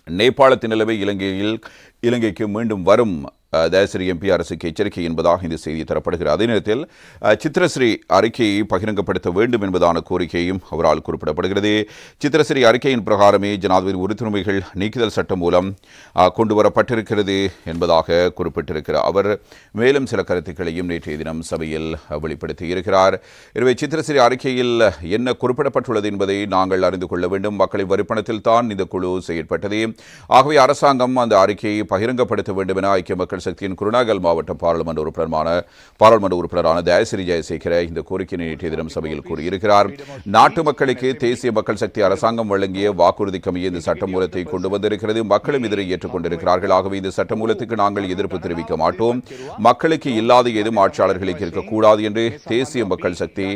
நேபாளத்தின் நிலைமை இலங்கைக்கு மீண்டும் வரும் தயசிறி எம்பி அரசுக்கு எச்சரிக்கை என்பதாக இந்த செய்தி தரப்படுகிறது. அதே நேரத்தில் சித்திரஸ்ரீ அறிக்கையை பகிரங்கப்படுத்த வேண்டும் என்பதான கோரிக்கையும் அவரால் குறிப்பிடப்படுகிறது. சித்திரஸ்ரீ அறிக்கையின் பிரகாரமே ஜனாதிபதி உறுப்பினர்கள் நீக்குதல் சட்டம் மூலம் கொண்டுவரப்பட்டிருக்கிறது என்பதாக குறிப்பிட்டிருக்கிறார். அவர் மேலும் சில கருத்துக்களையும் நேற்றைய தினம் சபையில் வெளிப்படுத்தியிருக்கிறார். எனவே சித்திரஸ்ரீ அறிக்கையில் என்ன குறிப்பிடப்பட்டுள்ளது என்பதை நாங்கள் அறிந்து கொள்ள வேண்டும். மக்களின் வரிப்பணத்தில் தான் இந்த குழு செயற்பட்டது. ஆகவே அரசாங்கம் அந்த அறிக்கையை பகிரங்கப்படுத்த வேண்டும் என ஐக்கிய மக்கள் சக்தியின் குருநாகல் மாவட்ட பாராளுமன்ற உறுப்பினரான தயசிறி ஜெயசேகர இந்த கோரிக்கையை நேற்றைய தினம் சபையில் கூறியிருக்கிறார். நாட்டு மக்களுக்கு தேசிய மக்கள் சக்தி அரசாங்கம் வழங்கிய வாக்குறுதிக்கமைய இந்த சட்டமூலத்தை கொண்டு வந்திருக்கிறது. மக்களும் இதனை ஏற்றுக்கொண்டிருக்கிறார்கள். ஆகவே இந்த சட்டமூலத்துக்கு நாங்கள் எதிர்ப்பு தெரிவிக்க மாட்டோம். மக்களுக்கு இல்லாத ஏதும் ஆட்சியாளர்களுக்கு இருக்கக்கூடாது என்று தேசிய மக்கள் சக்தி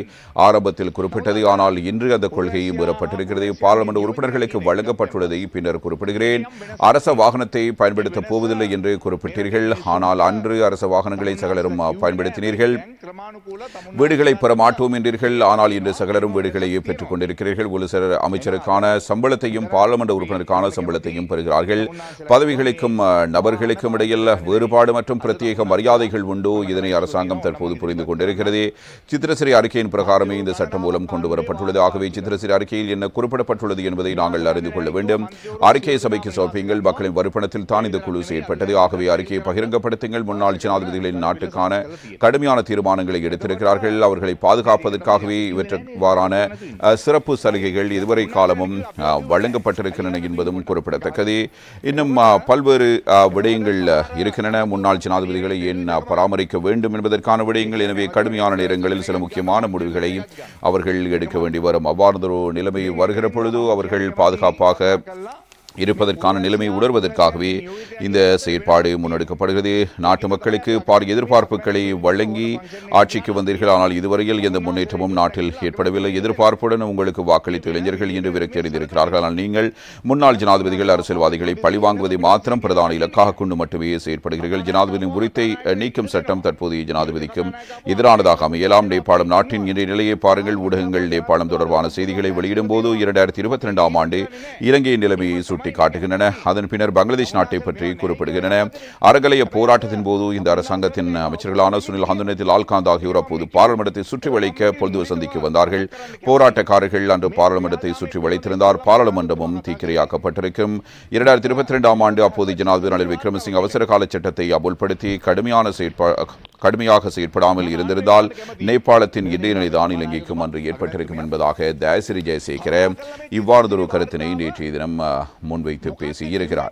ஆரம்பத்தில் குறிப்பிட்டது. ஆனால் இன்று அந்த கொள்கை மீறப்பட்டிருக்கிறது. பாராளுமன்ற உறுப்பினர்களுக்கு வழங்கப்பட்டுள்ளதை பின்னர் குறிப்பிடுகிறேன். அரச வாகனத்தை பயன்படுத்தப் போவதில்லை என்று குறிப்பிட்டீர்கள். ஆனால் அன்று அரச வாகனங்களை சகலரும் பயன்படுத்தினீர்கள். வீடுகளை பெற மாட்டோம் என்றீர்கள். ஆனால் இன்று சகலரும் வீடுகளையே பெற்றுக் கொண்டிருக்கிறீர்கள். ஒரு சிலர் அமைச்சருக்கான சம்பளத்தையும் பாராளுமன்ற உறுப்பினருக்கான சம்பளத்தையும் பெறுகிறார்கள். பதவிகளுக்கும் நபர்களுக்கும் இடையில் வேறுபாடு மற்றும் பிரத்யேக மரியாதைகள் உண்டு. இதனை அரசாங்கம் தற்போது புரிந்து கொண்டிருக்கிறது. சித்திரஸ்ரீ அறிக்கையின் பிரகாரமே இந்த சட்டம் மூலம் கொண்டு வரப்பட்டுள்ளது. ஆகவே சித்திரஸ்ரீ அறிக்கையில் என்ன குறிப்பிடப்பட்டுள்ளது என்பதை நாங்கள் அறிந்து கொள்ள வேண்டும். அறிக்கையை சபைக்கு சமர்ப்பியுங்கள். மக்களின் வரிப்பணத்தில் தான் இந்த குழு செயற்பட்டது. ஆகவே அறிக்கையை பகிரங்கப்படுத்துங்கள். முன்னாள் ஜனாதிபதிகளின் நாட்டுக்கான கடுமையான தீர்மானங்களை எடுத்திருக்கிறார்கள். அவர்களை பாதுகாப்பதற்காகவே இவற்றவாறான சிறப்பு சலுகைகள் இதுவரை காலமும் வழங்கப்பட்டிருக்கின்றன என்பதும் குறிப்பிடத்தக்கது. இன்னும் பல்வேறு விடயங்கள் இருக்கின்றன. முன்னாள் ஜனாதிபதிகளை ஏன் பராமரிக்க வேண்டும் என்பதற்கான விடயங்கள். எனவே கடுமையான நேரங்களில் சில முக்கியமான முடிவுகளை அவர்கள் எடுக்க வேண்டி வரும். அவ்வாறு நிலைமை வருகிற பொழுது அவர்கள் பாதுகாப்பாக இருப்பதற்கான நிலைமை உணர்வதற்காகவே இந்த செயற்பாடு முன்னெடுக்கப்படுகிறது. நாட்டு மக்களுக்கு பாரிய எதிர்பார்ப்புகளை வழங்கி ஆட்சிக்கு வந்தீர்கள். ஆனால் இதுவரையில் எந்த முன்னேற்றமும் நாட்டில் ஏற்படவில்லை. எதிர்பார்ப்புடன் உங்களுக்கு வாக்களித்த இளைஞர்கள் இன்று விரக்தி அடைந்திருக்கிறார்கள். ஆனால் நீங்கள் முன்னாள் ஜனாதிபதிகள் அரசியல்வாதிகளை பழிவாங்குவதை மாத்திரம் பிரதான இலக்காக கொண்டு மட்டுமே செயற்படுகிறீர்கள். ஜனாதிபதியின் உரித்தை நீக்கும் சட்டம் தற்போதைய ஜனாதிபதிக்கும் எதிரானதாக அமையலாம். நேபாளம் நாட்டின் இன்றைய நிலையை பாருங்கள். ஊடகங்கள் நேபாளம் தொடர்பான செய்திகளை வெளியிடும் போது 2022ஆம் ஆண்டு இலங்கையின் நிலைமையை சுட்டி காட்டுகின்றன. அதன் பின்னர் பங்களாதேஷ் நாட்டை பற்றி குறிப்பிடுகின்றன. அறகலைய போராட்டத்தின் போது இந்த அரசாங்கத்தின் அமைச்சர்களான சுனில் ஹந்துனேதி லால்காந்த் ஆகியோர் அப்போது பாராளுமன்றத்தை சுற்றி வளைக்க பொழுது வசந்திக்கு வந்தார்கள். போராட்டக்காரர்கள் அன்று பாராளுமன்றத்தை சுற்றி வளைத்திருந்தார். பாராளுமன்றமும் தீக்கிரையாக்கப்பட்டிருக்கும். 2022ஆம் ஆண்டு அப்போது ஜனாதிபதி ரணில் விக்ரமசிங்க அவசர கால சட்டத்தை அமுல்படுத்தி கடுமையாக செயற்படாமல் இருந்திருந்தால் நேபாளத்தின் இன்றைய நிலைதான் இலங்கைக்கும் அன்று ஏற்பட்டிருக்கும் என்பதாக தயசிறி ஜெயசேகர இவ்வாறு ஒரு கருத்தினை நேற்றைய தினம் முன்வைத்து பேசியிருக்கிறார்.